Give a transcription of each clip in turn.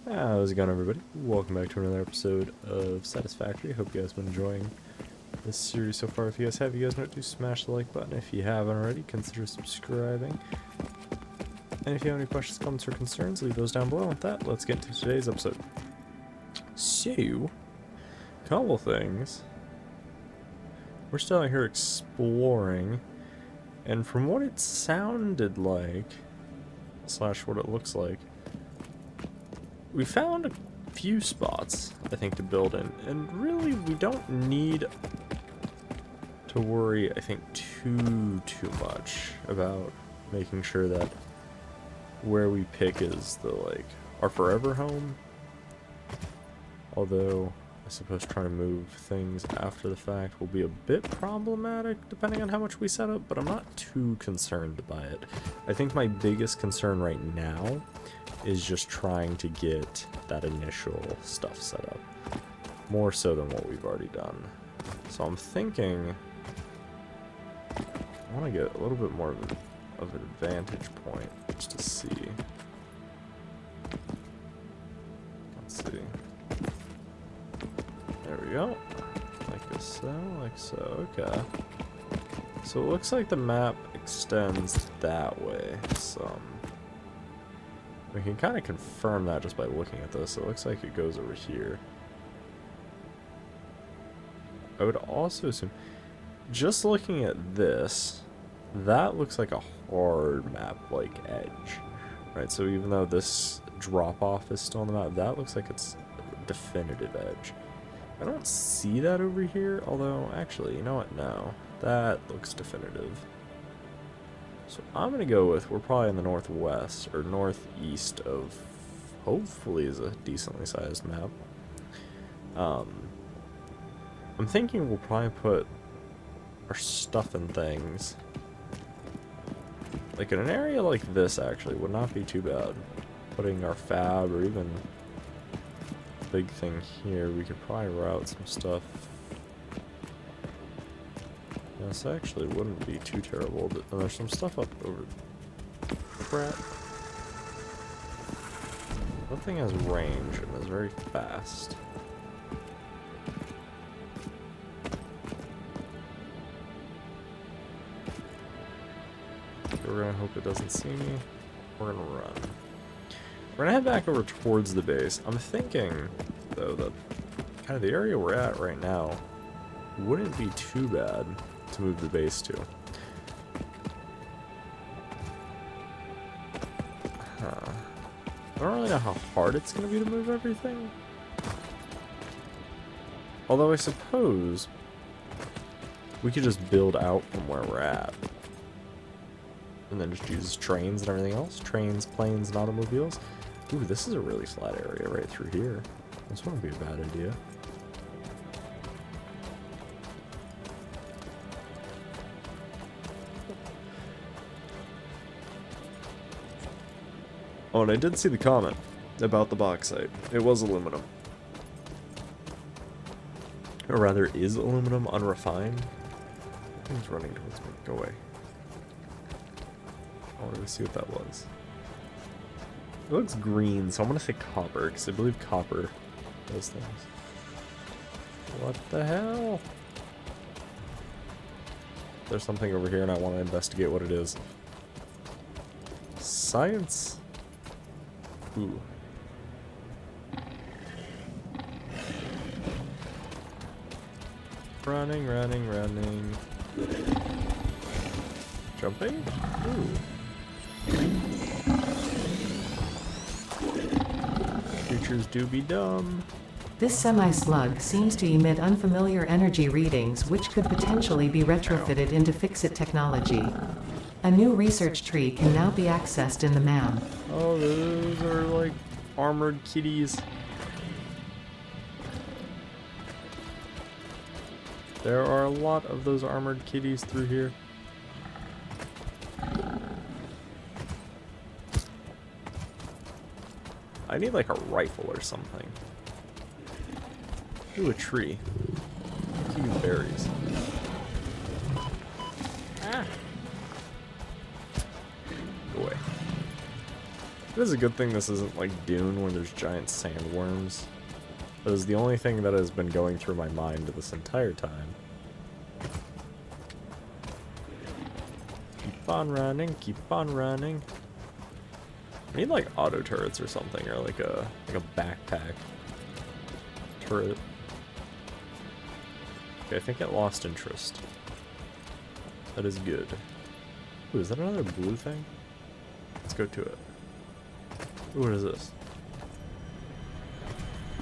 How's it going, everybody? Welcome back to another episode of Satisfactory. Hope you guys have been enjoying this series so far. If you guys have, you guys know to smash the like button. If you haven't already, consider subscribing. And if you have any questions, comments, or concerns, leave those down below. With that, let's get into today's episode. So, couple things. We're still out here exploring, and from what it sounded like, slash what it looks like, we found a few spots, I think, to build in, and really we don't need to worry, I think, too much about making sure that where we pick is the, like, our forever home. Although, I suppose trying to move things after the fact will be a bit problematic depending on how much we set up, but I'm not too concerned by it. I think my biggest concern right now is just trying to get that initial stuff set up, more so than what we've already done. So I'm thinking I want to get a little bit more of an vantage point just to see. Let's see. There we go. Like so, okay. So it looks like the map extends that way some. We can kind of confirm that just by looking at this. It looks like it goes over here. I would also assume, just looking at this, that looks like a hard map-like edge. Right, so even though this drop-off is still on the map, that looks like it's a definitive edge. I don't see that over here, although, actually, you know what? No. That looks definitive. So I'm going to go with, we're probably in the northwest, or northeast of, hopefully is a decently sized map. I'm thinking we'll probably put our stuff and things, like in an area like this actually, would not be too bad. Putting our fab, or even big thing here, we could probably route some stuff. This actually wouldn't be too terrible, but there's some stuff up over. Crap. That thing has range and is very fast. So we're gonna hope it doesn't see me. We're gonna run. We're gonna head back over towards the base. I'm thinking, though, that kind of the area we're at right now wouldn't be too bad to move the base to. I don't really know how hard it's going to be to move everything. Although I suppose we could just build out from where we're at. And then just use trains and everything else. Trains, planes, and automobiles. Ooh, this is a really flat area right through here. This wouldn't be a bad idea. Oh, and I did see the comment about the bauxite. It was aluminum. Or rather, is aluminum unrefined? Thing's running towards me. Go away. I wanted to see what that was. It looks green, so I'm going to say copper, because I believe copper does things. What the hell? There's something over here, and I want to investigate what it is. Science? Ooh. Running, running, running. Jumping? Ooh. Creatures do be dumb. This semi-slug seems to emit unfamiliar energy readings which could potentially be retrofitted into Fix-It technology. A new research tree can now be accessed in the MAM. Oh, those are like armored kitties. There are a lot of those armored kitties through here. I need like a rifle or something. Ooh, a tree. Give me berries. Ah. Go away. It is a good thing this isn't like Dune where there's giant sandworms. That is the only thing that has been going through my mind this entire time. Keep on running, keep on running. I need like auto turrets or something, or like a backpack turret. Okay, I think it lost interest. That is good. Ooh, is that another blue thing? Let's go to it. Ooh, what is this?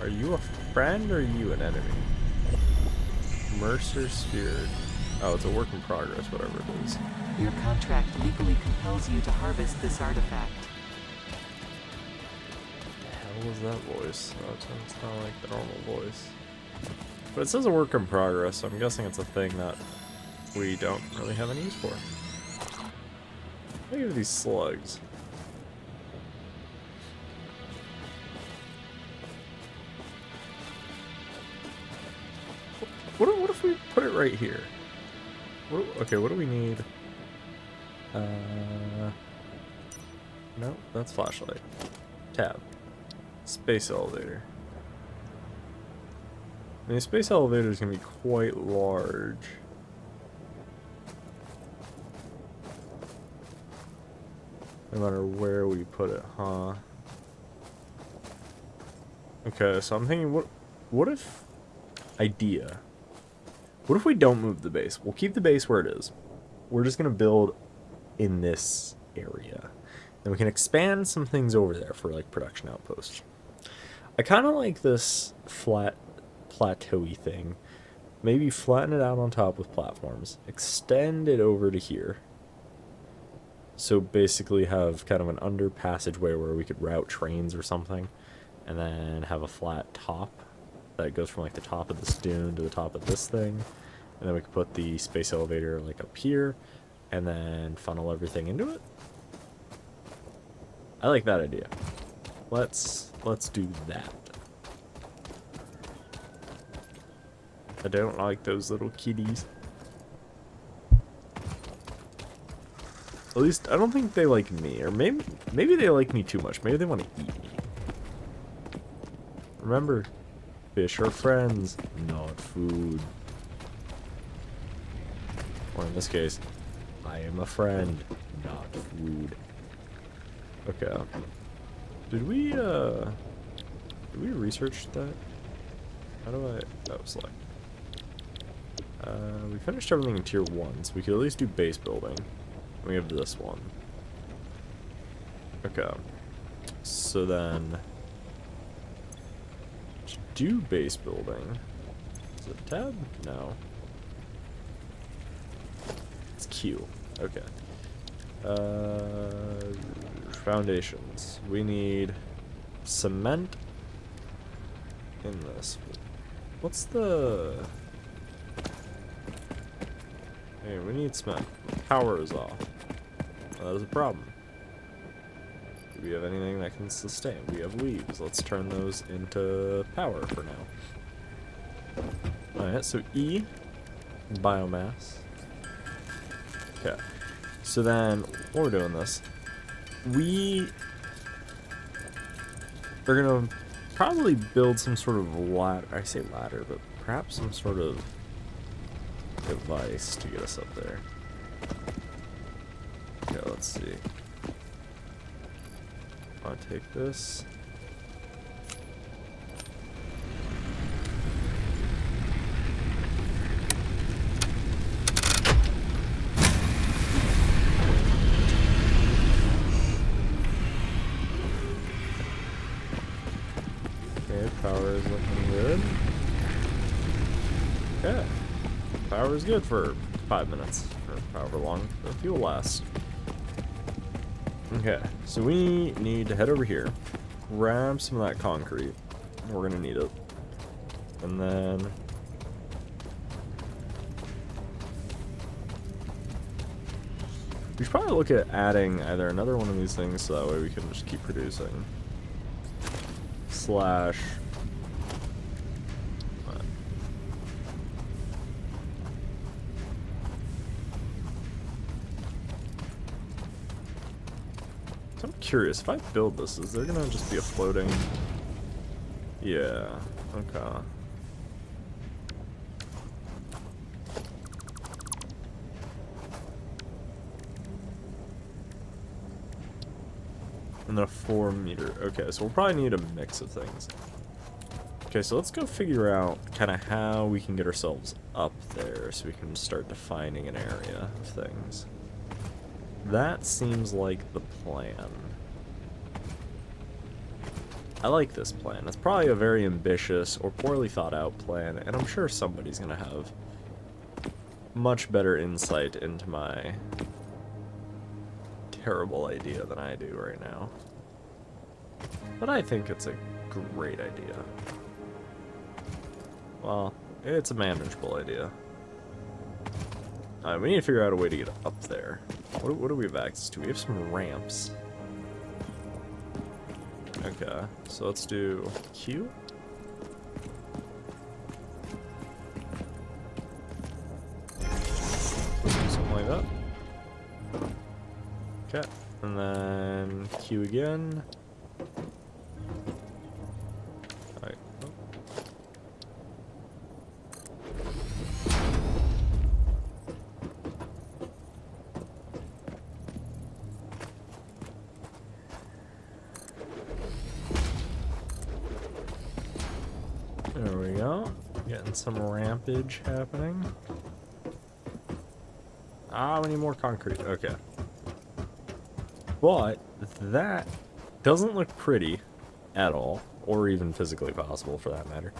Are you a friend or are you an enemy? Mercer Spirit. Oh, it's a work in progress, whatever it is. Your contract legally compels you to harvest this artifact. What the hell was that voice? Oh, it sounds kind of like the normal voice. But it says a work in progress, so I'm guessing it's a thing that we don't really have any use for. Look at these slugs. What if we put it right here? Okay, what do we need? No, that's flashlight. Tab. Space elevator. I mean, the space elevator is going to be quite large. No matter where we put it, huh? Okay, so I'm thinking, what if... Idea. What if we don't move the base? We'll keep the base where it is. We're just going to build in this area. Then we can expand some things over there for, like, production outposts. I kind of like this flat, plateau-y thing. Maybe flatten it out on top with platforms. Extend it over to here. So basically have kind of an under passageway where we could route trains or something. And then have a flat top that goes from like the top of this dune to the top of this thing. And then we could put the space elevator like up here. And then funnel everything into it. I like that idea. Let's do that. I don't like those little kitties. At least I don't think they like me, or maybe they like me too much. Maybe they want to eat me. Remember, fish are friends, not food. Or in this case, I am a friend, not food. Okay. Did we research that? How do I... Oh, select. We finished everything in tier 1, so we could at least do base building. We have this one. Okay. So then... to do base building... Is it tab? No. It's Q. Okay. Foundations. We need cement in this. What's the... Hey, we need cement. Power is off. That is a problem. Do we have anything that can sustain? We have leaves. Let's turn those into power for now. Alright, so E, biomass. Okay. So then, while we're doing this, we are gonna probably build some sort of ladder. I say ladder, but perhaps some sort of device to get us up there. Okay, let's see. I'll take this. Okay, power is looking good. Okay. Power is good for 5 minutes, or however long the fuel lasts. Okay, so we need to head over here, grab some of that concrete. We're gonna need it. And then... we should probably look at adding either another one of these things so that way we can just keep producing. Slash... curious. If I build this, is there gonna just be a floating... Yeah, okay. And then a 4 meter. Okay, so we'll probably need a mix of things. Okay, so let's go figure out kind of how we can get ourselves up there so we can start defining an area of things. That seems like the plan. I like this plan. It's probably a very ambitious or poorly thought out plan, and I'm sure somebody's going to have much better insight into my terrible idea than I do right now. But I think it's a great idea. Well, it's a manageable idea. We need to figure out a way to get up there. What do we have access to? We have some ramps. Okay, so let's do Q. Something like that. Okay, and then Q again. Alright. There we go. Getting some rampage happening. Ah, we need more concrete. Okay. But that doesn't look pretty at all, or even physically possible for that matter.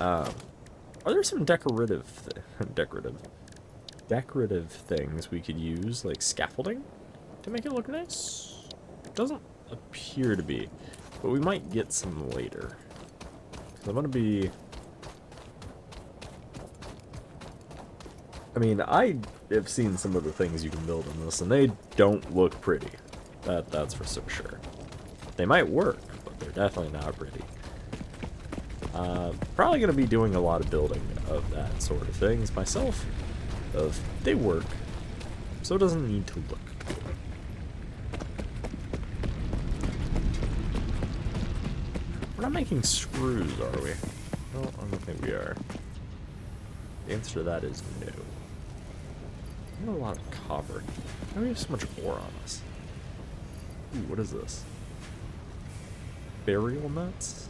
Are there some decorative things we could use, like scaffolding, to make it look nice? Doesn't appear to be, but we might get some later. 'Cause I'm gonna be... I mean, I have seen some of the things you can build in this, and they don't look pretty. That's for so sure. They might work, but they're definitely not pretty. Probably going to be doing a lot of building of that sort of things myself. They work, so it doesn't need to look good. We're not making screws, are we? No, I don't think we are. The answer to that is no. We have a lot of copper. Why do we have so much ore on us? Ooh, what is this? Burial nuts?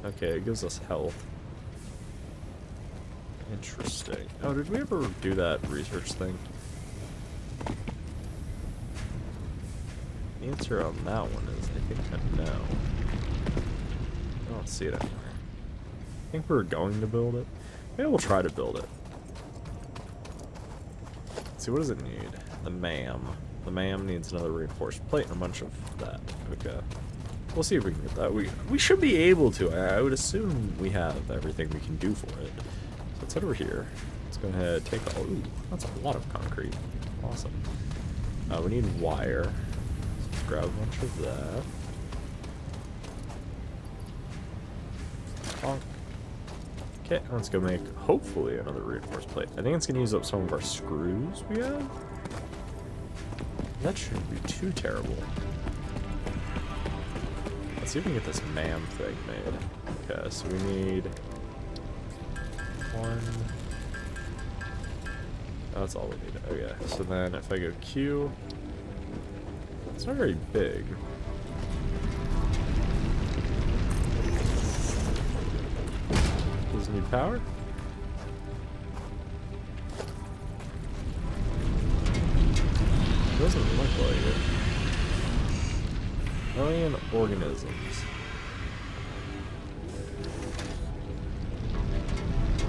Okay, it gives us health. Interesting. Oh, did we ever do that research thing? The answer on that one is, I think, a no. I don't see it anywhere. I think we're going to build it. Maybe we'll try to build it. Let's see, what does it need? The MAM. The MAM needs another reinforced plate and a bunch of that. Okay. We'll see if we can get that. We should be able to. I would assume we have everything we can do for it. So let's head over here. Let's go ahead and take all... Ooh, that's a lot of concrete. Awesome. We need wire. So let's grab a bunch of that. Bonk. Okay, let's go make, hopefully, another reinforced plate. I think it's going to use up some of our screws we have. That shouldn't be too terrible. Let's see if we can get this MAM thing made. Okay, so we need one. Oh, that's all we need. Okay, so then if I go Q, it's not very big. Does it need power? Doesn't look like it. Alien organisms.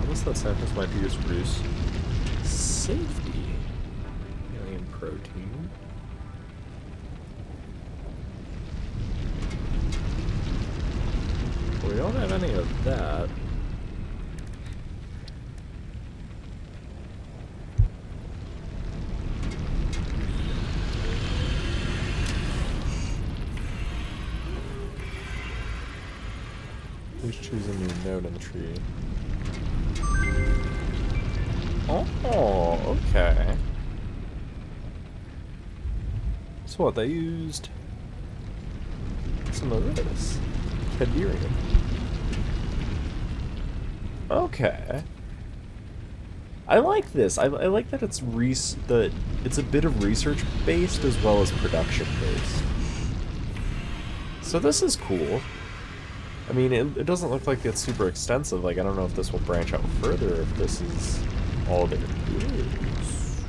What's that sentence might be used to produce? Safety. Alien protein. We don't have any of that. Please choose a new node in the tree. Oh, okay. So what, they used some of this. Cadirium. Okay. I like this. I like that it's it's a bit of research based as well as production based. So this is cool. I mean, it doesn't look like it's super extensive. Like, I don't know if this will branch out further, if this is all there is.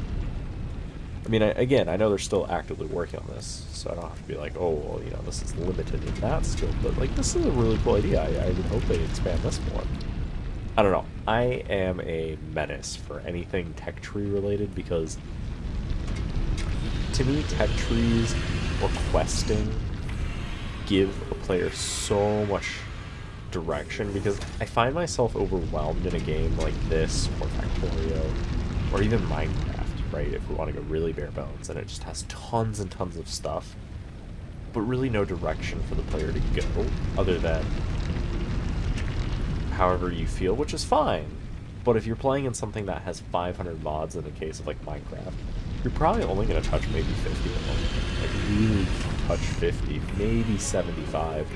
I mean, again, I know they're still actively working on this, so I don't have to be like, oh, well, you know, this is limited in that scope. But, like, this is a really cool idea. I would hope they expand this more. I don't know. I am a menace for anything tech tree related because, to me, tech trees or questing give a player so much direction, because I find myself overwhelmed in a game like this or Factorio or even Minecraft, right? If we want to go really bare bones, and it just has tons and tons of stuff, but really no direction for the player to go other than however you feel, which is fine. But if you're playing in something that has 500 mods in the case of like Minecraft, you're probably only going to touch maybe 50 of them. Like really touch 50, maybe 75,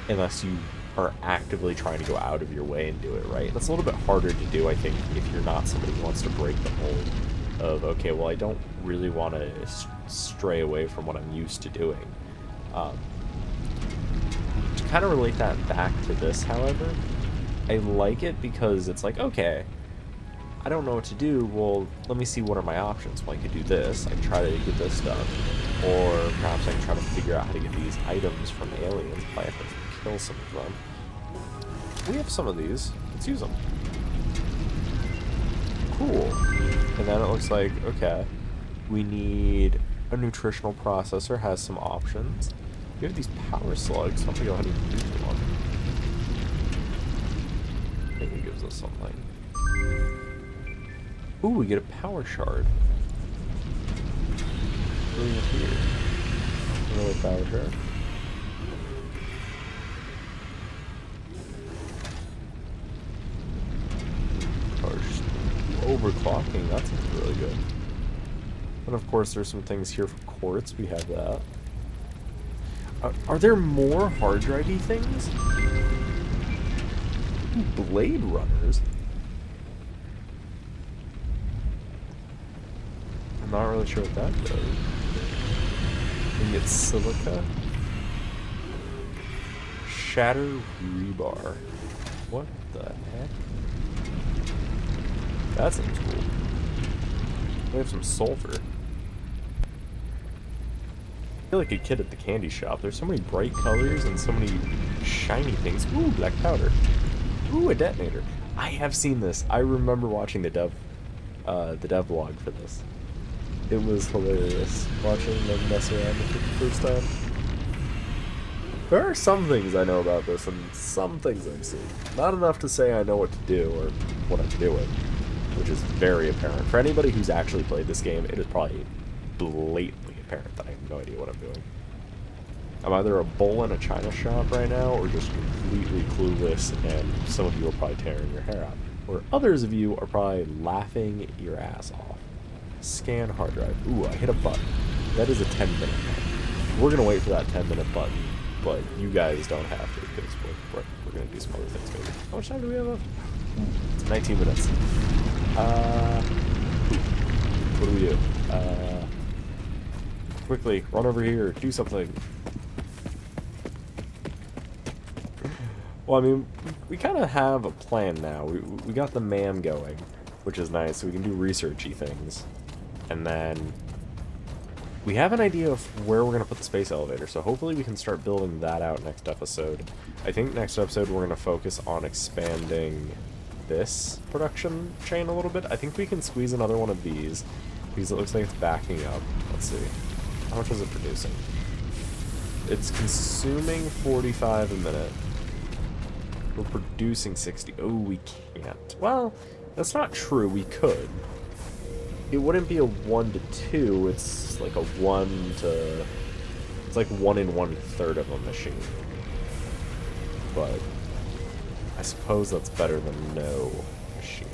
unless you are actively trying to go out of your way and do it right. That's a little bit harder to do, I think, if you're not somebody who wants to break the mold of, okay, well, I don't really want to stray away from what I'm used to doing. To kind of relate that back to this, however, I like it because it's like, okay, I don't know what to do. Well, let me see what are my options. Well, I could do this. I can try to get this done. Or perhaps I can try to figure out how to get these items from aliens if I have to kill some of them. We have some of these. Let's use them. Cool. And then it looks like, okay, we need a nutritional processor, has some options. We have these power slugs. So I'm going to go ahead and use one. I think it gives us something. Ooh, we get a power shard. What do we have here? Another power shard. Overclocking, that sounds really good. And of course, there's some things here for quartz. We have that. Are there more hard drive-y things? Ooh, blade runners. I'm not really sure what that does. We get silica. Shatter rebar. What the heck? That seems cool. We have some sulfur. I feel like a kid at the candy shop. There's so many bright colors and so many shiny things. Ooh, black powder. Ooh, a detonator. I have seen this. I remember watching the dev vlog for this. It was hilarious watching them mess around with it the first time. There are some things I know about this and some things I've seen. Not enough to say I know what to do or what I'm doing, which is very apparent. For anybody who's actually played this game, it is probably blatantly apparent that I have no idea what I'm doing. I'm either a bull in a china shop right now or just completely clueless, and some of you are probably tearing your hair out. Or others of you are probably laughing your ass off. Scan hard drive. Ooh, I hit a button. That is a 10-minute button. We're going to wait for that 10-minute button, but you guys don't have to, because we're going to do some other things maybe. How much time do we have left? It's 19 minutes. What do we do? Quickly, run over here, do something. Well, I mean, we kind of have a plan now. We got the MAM going, which is nice, so we can do researchy things. And then we have an idea of where we're going to put the space elevator, so hopefully we can start building that out next episode. I think next episode we're going to focus on expanding this production chain a little bit. I think we can squeeze another one of these, because it looks like it's backing up. Let's see. How much is it producing? It's consuming 45 a minute. We're producing 60. Oh, we can't. Well, that's not true. We could. It wouldn't be a 1 to 2. It's like a 1 to... It's like 1 in 1/3 of a machine. But I suppose that's better than no machine.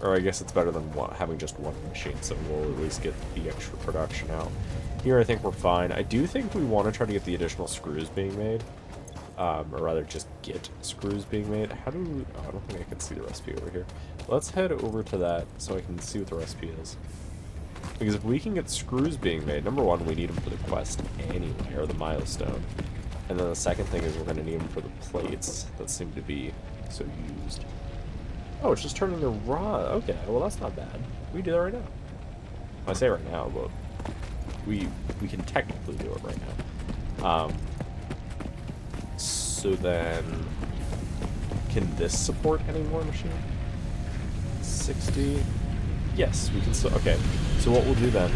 Or I guess it's better than having just one machine, so we'll at least get the extra production out. Here I think we're fine. I do think we want to try to get the additional screws being made. Or rather, just get screws being made. How do we... Oh, I don't think I can see the recipe over here. Let's head over to that so I can see what the recipe is. Because if we can get screws being made, number one, we need them for the quest anyway, or the milestone. And then the second thing is we're going to need them for the plates that seem to be so used. Oh, it's just turning the rod. Okay, well that's not bad. We can do that right now. I say right now, but we can technically do it right now. So then, can this support any more machine? 60. Yes, we can still. Okay, so what we'll do then,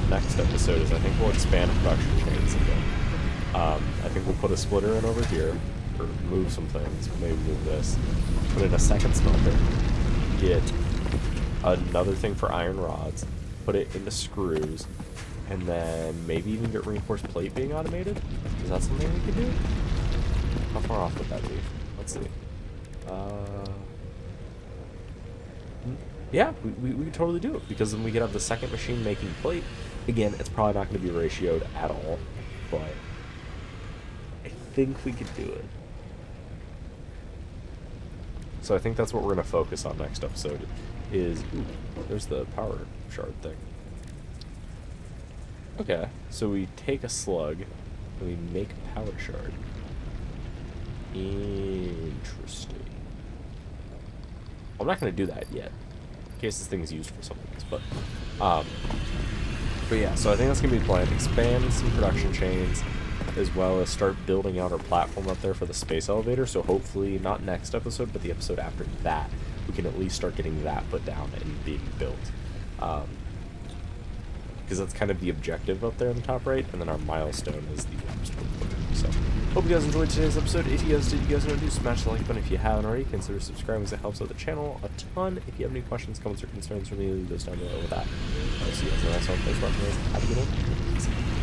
next episode, is I think we'll expand production chains again. I think we'll put a splitter in over here, or move some things. Maybe move this. Put in a second smelter. Get another thing for iron rods. Put it into screws, and then maybe even get reinforced plate being automated. Is that something we can do? How far off would that be? Let's see. Yeah, we could totally do it, because then we could have the second machine making plate. Again, it's probably not going to be ratioed at all, but I think we could do it. So I think that's what we're going to focus on next episode, is... Ooh, there's the power shard thing. Okay, so we take a slug, and we make a power shard. Interesting. I'm not going to do that yet, in case this thing is used for something else, but yeah, so I think that's going to be the plan. Expand some production chains, as well as start building out our platform up there for the space elevator, so hopefully, not next episode, but the episode after that, we can at least start getting that put down and being built. Because that's kind of the objective up there in the top right, and then our milestone is the obstacle course. So, hope you guys enjoyed today's episode. If you guys did, you guys know what to do. Smash the like button if you haven't already. Consider subscribing, because it helps out the channel a ton. If you have any questions, comments, or concerns for me, leave those down below with that. I'll see you guys in the next one. Thanks for watching, guys. Have a good one.